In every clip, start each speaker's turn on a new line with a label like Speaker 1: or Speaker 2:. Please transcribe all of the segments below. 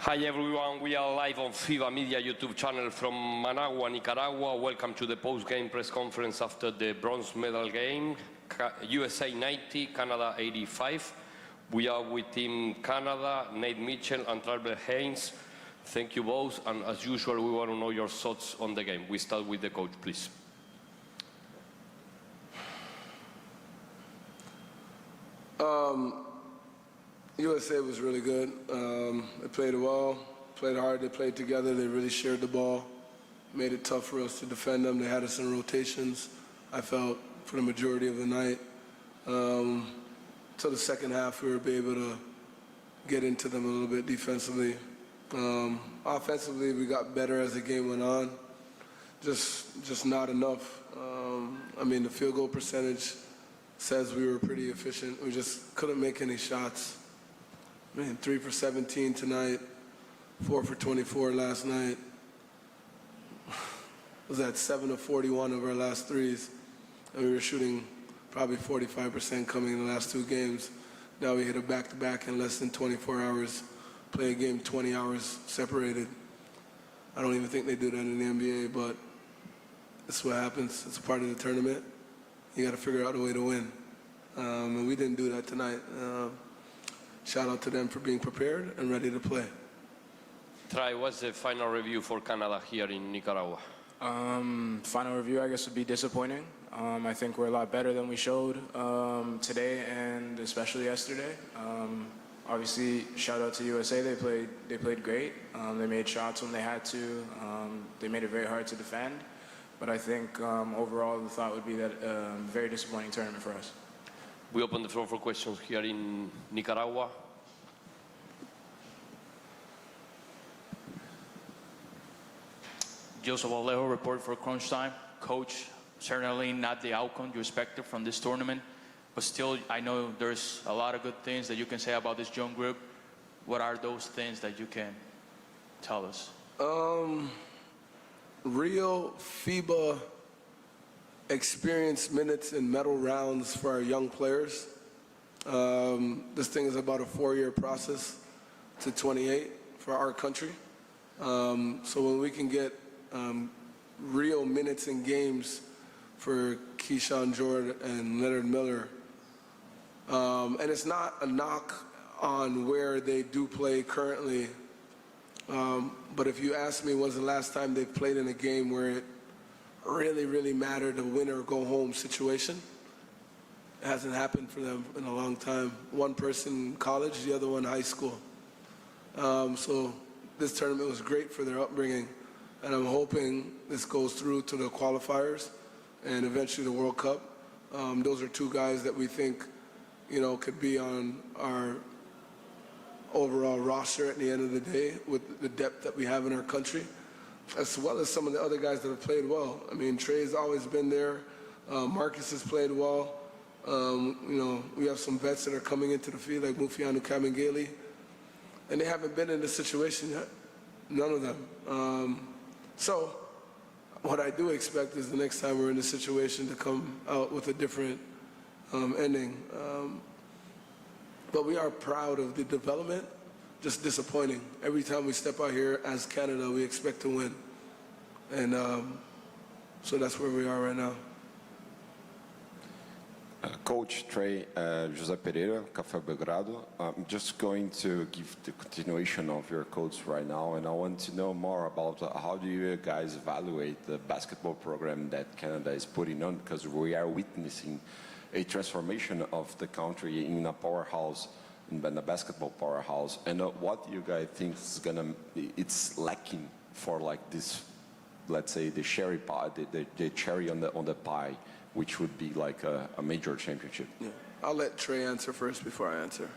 Speaker 1: Hi everyone, we are live on FIBA Media YouTube channel from Managua, Nicaragua. Welcome to the post-game press conference after the bronze medal game, USA 90, Canada 85. We are with Team Canada, Nate Mitchell and Trevor Haynes. Thank you both, and as usual, we want to know your thoughts on the game. We start with the coach, please.
Speaker 2: USA was really good. They played well, played hard, they played together, they really shared the ball, made it tough for us to defend them. They had us in rotations, I felt, for the majority of the night. Till the second half, we were able to get into them a little bit defensively. Offensively, we got better as the game went on, just not enough. I mean, the field goal percentage says we were pretty efficient. We just couldn't make any shots. I mean, 3 for 17 tonight, 4 for 24 last night. Was at 7 of 41 of our last threes, and we were shooting probably 45% coming in the last two games. Now we hit a back-to-back in less than 24 hours, play a game 20 hours separated. I don't even think they do that in the NBA, but that's what happens. It's a part of the tournament. You got to figure out a way to win, and we didn't do that tonight. Shout out to them for being prepared and ready to play.
Speaker 1: Try, what's the final review for Canada here in Nicaragua?
Speaker 3: Final review, I guess, would be disappointing. I think we're a lot better than we showed today and especially yesterday. Obviously, shout out to USA. They played great. They made shots when they had to. They made it very hard to defend. But I think overall the thought would be that very disappointing tournament for us.
Speaker 1: We open the floor for questions here in Nicaragua.
Speaker 4: Joseph Alejo, report for Crunch Time. Coach, certainly not the outcome you expected from this tournament, but still, I know there's a lot of good things that you can say about this young group. What are those things that you can tell us?
Speaker 2: Real FIBA experience minutes in medal rounds for our young players. This thing is about a 4-year process to 28 for our country. So when we can get real minutes in games for Keyshawn Jordan and Leonard Miller, and it's not a knock on where they do play currently, but if you ask me when's the last time they played in a game where it really mattered, a win or go home situation, it hasn't happened for them in a long time. One person in college, the other one high school. So this tournament was great for their upbringing, and I'm hoping this goes through to the qualifiers and eventually the World Cup. Those are two guys that we think, could be on our overall roster at the end of the day with the depth that we have in our country, as well as some of the other guys that have played well. I mean, Trey's always been there. Marcus has played well. We have some vets that are coming into the field like Mufianu Kamengele, and they haven't been in this situation yet, none of them. So what I do expect is the next time we're in this situation to come out with a different ending. But we are proud of the development, just disappointing. Every time we step out here as Canada, we expect to win. And so that's where we are right now.
Speaker 5: Coach Trey, José Pereira, Café Belgrado. I'm just going to give the continuation of your coach right now, and I want to know more about how do you guys evaluate the basketball program that Canada is putting on, because we are witnessing a transformation of the country in a powerhouse, in a basketball powerhouse, and what you guys think is it's lacking for like this, let's say the cherry pie, the cherry on the pie, which would be like a major championship.
Speaker 2: Yeah. I'll let Trey answer first before I answer.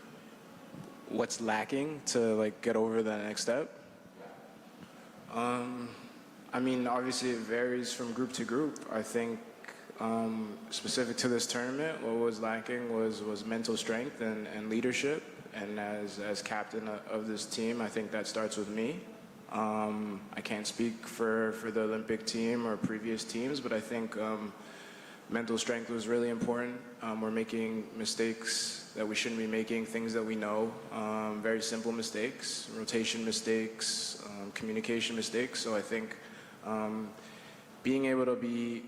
Speaker 3: What's lacking to get over the next step? I mean, obviously it varies from group to group. I think specific to this tournament, what was lacking was mental strength and leadership. And as captain of this team, I think that starts with me. I can't speak for the Olympic team or previous teams, but I think mental strength was really important. We're making mistakes that we shouldn't be making, things that we know, very simple mistakes, rotation mistakes, communication mistakes. So I think being able to be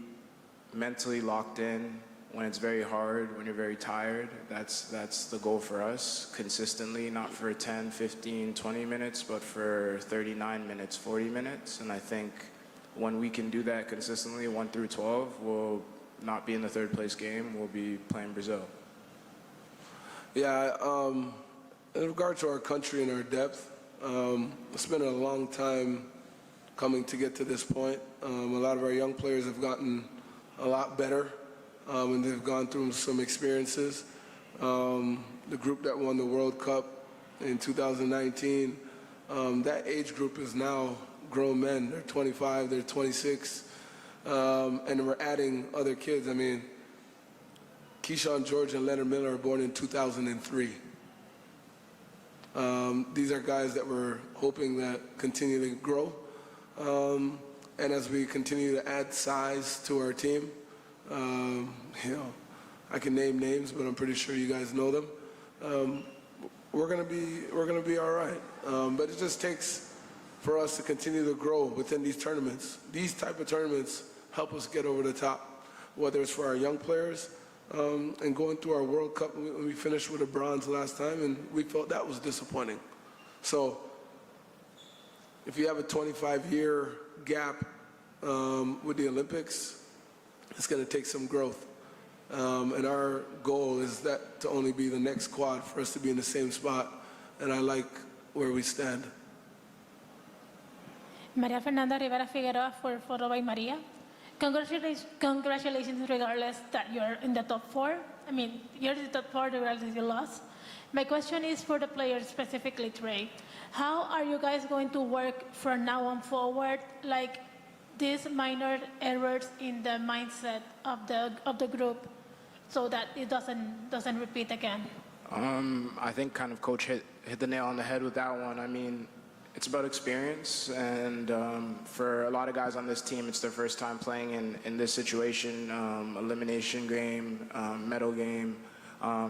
Speaker 3: mentally locked in when it's very hard, when you're very tired, that's the goal for us, consistently, not for 10, 15, 20 minutes, but for 39 minutes, 40 minutes. And I think when we can do that consistently, 1 through 12, we'll not be in the third place game, we'll be playing Brazil.
Speaker 2: Yeah, in regard to our country and our depth, it's been a long time coming to get to this point. A lot of our young players have gotten a lot better, and they've gone through some experiences. The group that won the World Cup in 2019, that age group is now grown men. They're 25, they're 26, and we're adding other kids. I mean, Keyshawn George and Leonard Miller are born in 2003. These are guys that we're hoping that continue to grow. And as we continue to add size to our team, you know, I can name names, but I'm pretty sure you guys know them. We're gonna be all right. But it just takes for us to continue to grow within these tournaments. These type of tournaments help us get over the top, whether it's for our young players, and going through our World Cup. We finished with a bronze last time, and we felt that was disappointing. So if you have a 25-year gap with the Olympics, it's going to take some growth. And our goal is that to only be the next quad for us to be in the same spot. And I like where we stand.
Speaker 6: Maria Fernanda Rivera Figueroa, followed by Maria. Congratulations regardless that you're in the top 4. I mean, you're in the top 4 regardless you lost. My question is for the players specifically, Trey. How are you guys going to work from now on forward, like these minor errors in the mindset of the group, so that it doesn't repeat again?
Speaker 3: I think kind of Coach hit the nail on the head with that one. I mean, it's about experience, and for a lot of guys on this team, it's their first time playing in this situation, elimination game, medal game.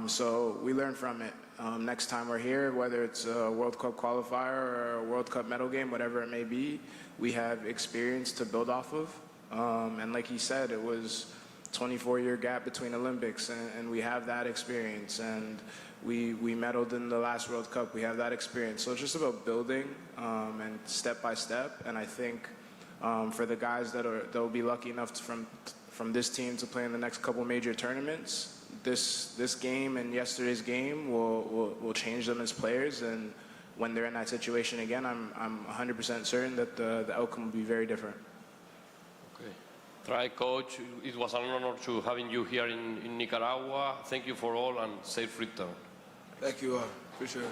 Speaker 3: So we learn from it. Next time we're here, whether it's a World Cup qualifier or a World Cup medal game, whatever it may be, we have experience to build off of. And like he said, it was 24-year gap between Olympics, and we have that experience. And we medaled in the last World Cup. We have that experience. So it's just about building and step by step. And I think for the guys that'll be lucky enough from this team to play in the next couple major tournaments, this game and yesterday's game will change them as players. And when they're in that situation again, I'm 100% certain that the outcome will be very different.
Speaker 1: Okay. Try, Coach. It was an honor to having you here in Nicaragua. Thank you for all, and safe return.
Speaker 2: Thank you. Appreciate it.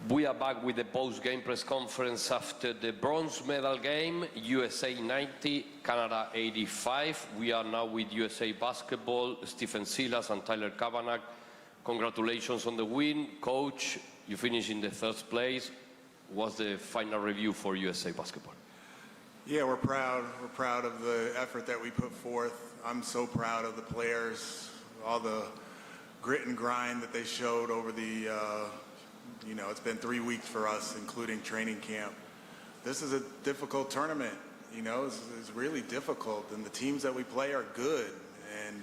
Speaker 1: We are back with the post-game press conference after the bronze medal game, USA 90, Canada 85. We are now with USA Basketball, Stephen Silas and Tyler Kavanagh. Congratulations on the win. Coach, you finished in the third place. What's the final review for USA Basketball?
Speaker 7: Yeah, we're proud. We're proud of the effort that we put forth. I'm so proud of the players, all the grit and grind that they showed over the, it's been 3 weeks for us, including training camp. This is a difficult tournament, it's really difficult, and the teams that we play are good. And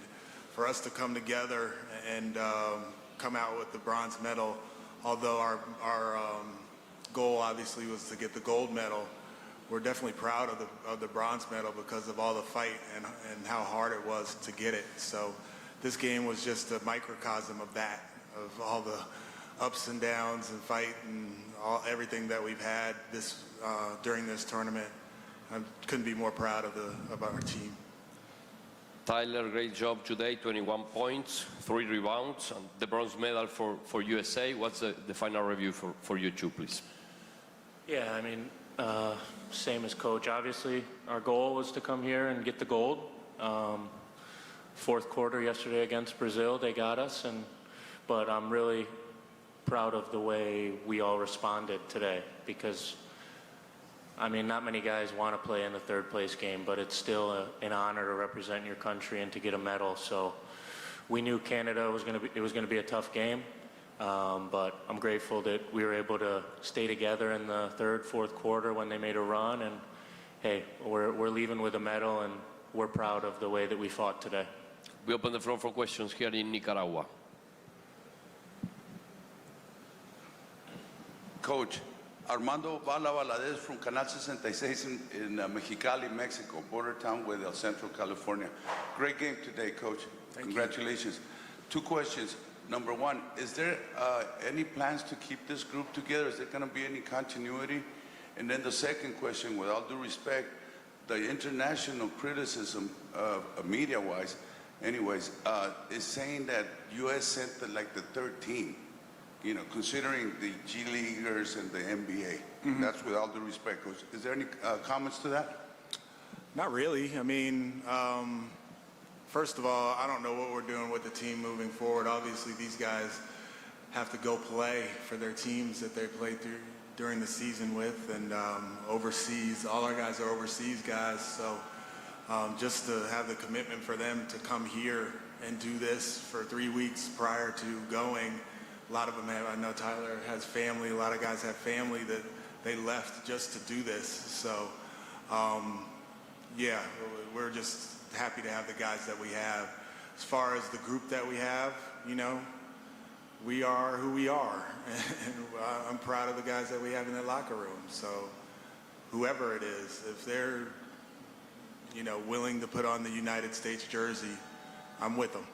Speaker 7: for us to come together and come out with the bronze medal, although our goal obviously was to get the gold medal, we're definitely proud of the bronze medal because of all the fight and how hard it was to get it. So this game was just a microcosm of that, of all the ups and downs and fight and everything that we've had during this tournament. I couldn't be more proud of our team.
Speaker 1: Tyler, great job today, 21 points, 3 rebounds, and the bronze medal for USA. What's the final review for you two, please?
Speaker 8: Yeah, I mean, same as Coach. Obviously, our goal was to come here and get the gold. Fourth quarter yesterday against Brazil, they got us, but I'm really proud of the way we all responded today because, I mean, not many guys want to play in the third place game, but it's still an honor to represent your country and to get a medal. So we knew Canada was going to be a tough game, but I'm grateful that we were able to stay together in the third, fourth quarter when they made a run. And hey, we're leaving with a medal, and we're proud of the way that we fought today.
Speaker 1: We open the floor for questions here in Nicaragua.
Speaker 9: Coach, Armando Bala Valadez from Canal 66 in Mexicali, Mexico, border town with El Centro, California. Great game today, Coach. Congratulations. 2 questions. Number 1, is there any plans to keep this group together? Is there going to be any continuity? And then the second question, with all due respect, the international criticism, media-wise, anyways, is saying that U.S. sent the 3rd team. Considering the G Leaguers and the NBA. That's with all due respect, Coach. Is there any comments to that?
Speaker 7: Not really. I mean, first of all, I don't know what we're doing with the team moving forward. Obviously, these guys have to go play for their teams that they played through during the season with, and overseas. All our guys are overseas guys, so just to have the commitment for them to come here and do this for 3 weeks prior to going. A lot of them have, I know Tyler has family, a lot of guys have family that they left just to do this. So, yeah, we're just happy to have the guys that we have. As far as the group that we have, we are who we are. And I'm proud of the guys that we have in the locker room. So whoever it is, if they're, willing to put on the United States jersey, I'm with them.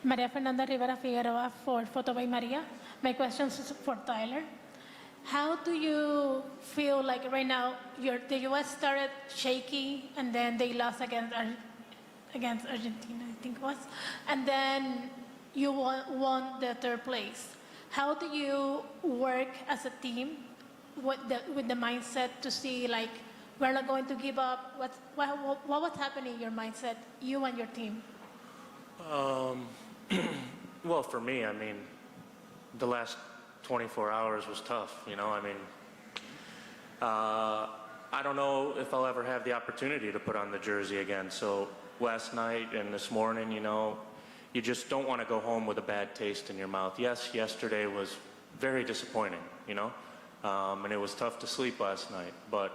Speaker 6: Maria Fernanda Rivera Figueroa for Photo by Maria. My question is for Tyler. How do you feel like right now the U.S. started shaky and then they lost against Argentina, I think it was, and then you won the 3rd place. How do you work as a team with the mindset to see we're not going to give up? What was happening in your mindset, you and your team?
Speaker 8: Well, for me, I mean, the last 24 hours was tough, I don't know if I'll ever have the opportunity to put on the jersey again. So last night and this morning, you just don't want to go home with a bad taste in your mouth. Yes, yesterday was very disappointing, and it was tough to sleep last night. But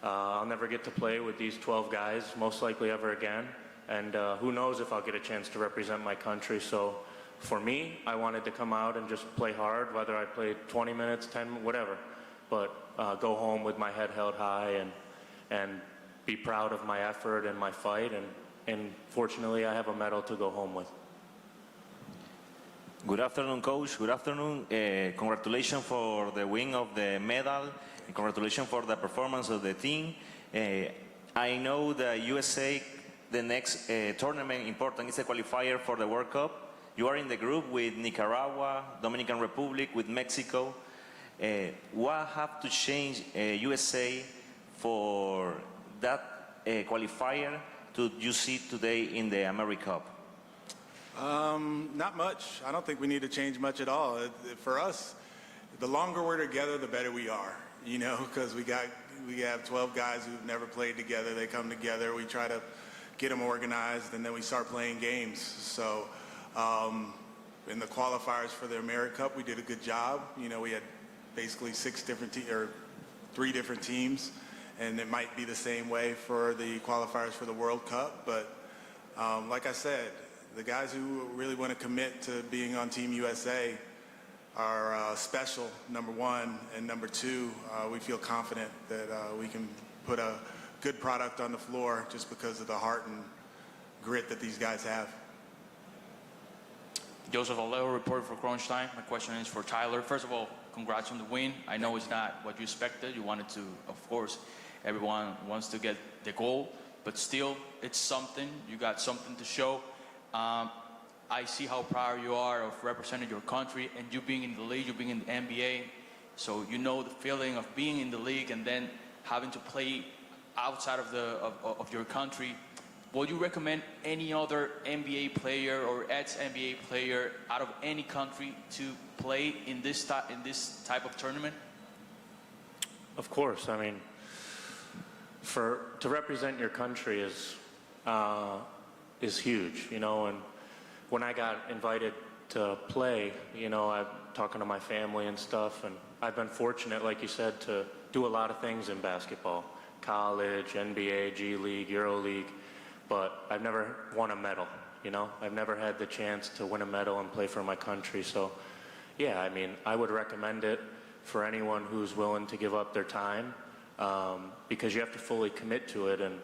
Speaker 8: I'll never get to play with these 12 guys, most likely ever again. And who knows if I'll get a chance to represent my country. So for me, I wanted to come out and just play hard, whether I played 20 minutes, 10, whatever. But go home with my head held high and be proud of my effort and my fight. And fortunately, I have a medal to go home with.
Speaker 10: Good afternoon, Coach. Good afternoon. Congratulations for the win of the medal. And congratulations for the performance of the team. I know the USA, the next tournament important is a qualifier for the World Cup. You are in the group with Nicaragua, Dominican Republic, with Mexico. What have to change USA for that qualifier to you see today in the AmeriCup?
Speaker 7: Not much. I don't think we need to change much at all. For us, the longer we're together, the better we are. You know, because we have 12 guys who've never played together. They come together. We try to get them organized, and then we start playing games. So in the qualifiers for the AmeriCup, we did a good job. You know, we had basically 3 different teams, and it might be the same way for the qualifiers for the World Cup. But like I said, the guys who really want to commit to being on Team USA are special, number one, and number two, we feel confident that we can put a good product on the floor just because of the heart and grit that these guys have.
Speaker 4: Joseph Alejo, reporter for Crunch Time. My question is for Tyler. First of all, congrats on the win. I know it's not what you expected. You wanted to, of course, everyone wants to get the goal, but still, it's something. You got something to show. I see how proud you are of representing your country and you being in the league, you being in the NBA. So you know the feeling of being in the league and then having to play outside of your country. Would you recommend any other NBA player or ex-NBA player out of any country to play in this type of tournament?
Speaker 8: Of course. I mean, to represent your country is huge, you know. And when I got invited to play, you know, I'm talking to my family and stuff, and I've been fortunate, like you said, to do a lot of things in basketball: college, NBA, G League, Euro League. But I've never won a medal, you know? I've never had the chance to win a medal and play for my country. So, yeah, I mean, I would recommend it for anyone who's willing to give up their time, because you have to fully commit to it. And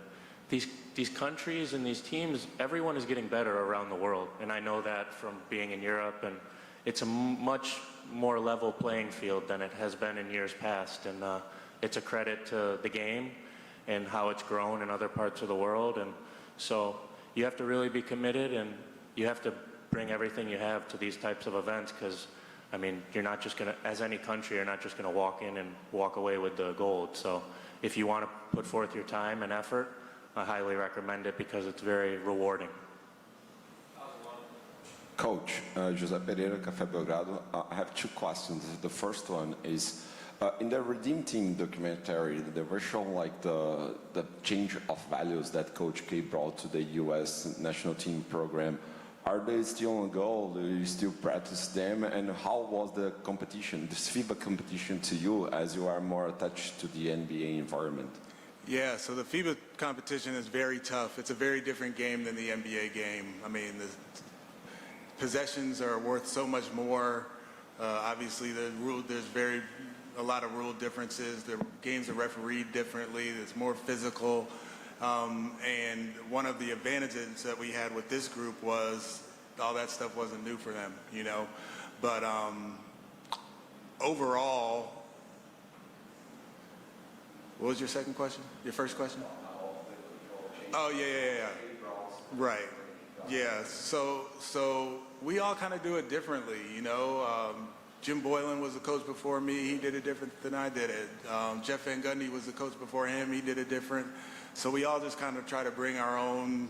Speaker 8: these countries and these teams, everyone is getting better around the world. And I know that from being in Europe, and it's a much more level playing field than it has been in years past. And it's a credit to the game and how it's grown in other parts of the world. And so you have to really be committed, and you have to bring everything you have to these types of events, because, I mean, you're not just going to, as any country, you're not just going to walk in and walk away with the gold. So if you want to put forth your time and effort, I highly recommend it because it's very rewarding.
Speaker 5: Coach, José Pereira, Café Belgrado. I have 2 questions. The first one is, in the Redeem Team documentary, they were showing like the change of values that Coach K brought to the U.S. national team program. Are they still on goal? Do you still practice them? And how was the competition, this FIBA competition, to you as you are more attached to the NBA environment?
Speaker 7: Yeah, so the FIBA competition is very tough. It's a very different game than the NBA game. I mean, the possessions are worth so much more. Obviously, there's a lot of rule differences. The games are refereed differently. It's more physical. And one of the advantages that we had with this group was all that stuff wasn't new for them, you know. But overall, what was your second question? Your first question? Oh, yeah. Right. Yeah, so we all kind of do it differently, you know. Jim Boylan was the coach before me. He did it different than I did it. Jeff Van Gundy was the coach before him. He did it different. So we all just kind of try to bring our own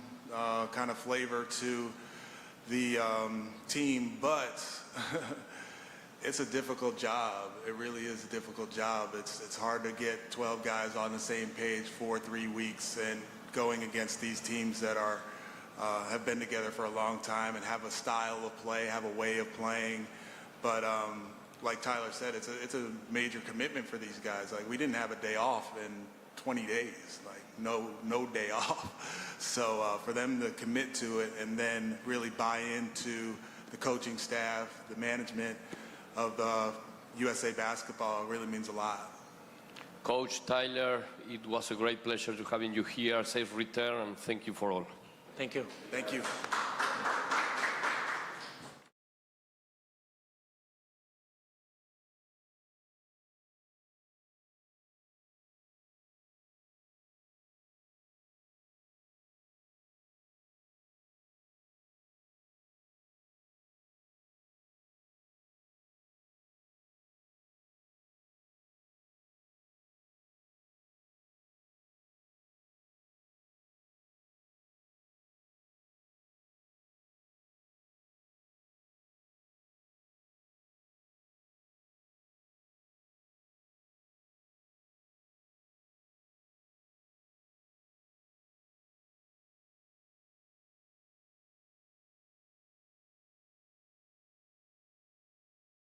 Speaker 7: kind of flavor to the team. But it's a difficult job. It really is a difficult job. It's hard to get 12 guys on the same page for 3 weeks and going against these teams that are have been together for a long time and have a style of play, have a way of playing. But like Tyler said, it's a major commitment for these guys. Like, we didn't have a day off in 20 days, like no day off. So for them to commit to it and then really buy into the coaching staff, the management of USA Basketball really means a lot.
Speaker 1: Coach Tyler, it was a great pleasure to having you here. Safe return, and thank you for all.
Speaker 8: Thank you.
Speaker 7: Thank you.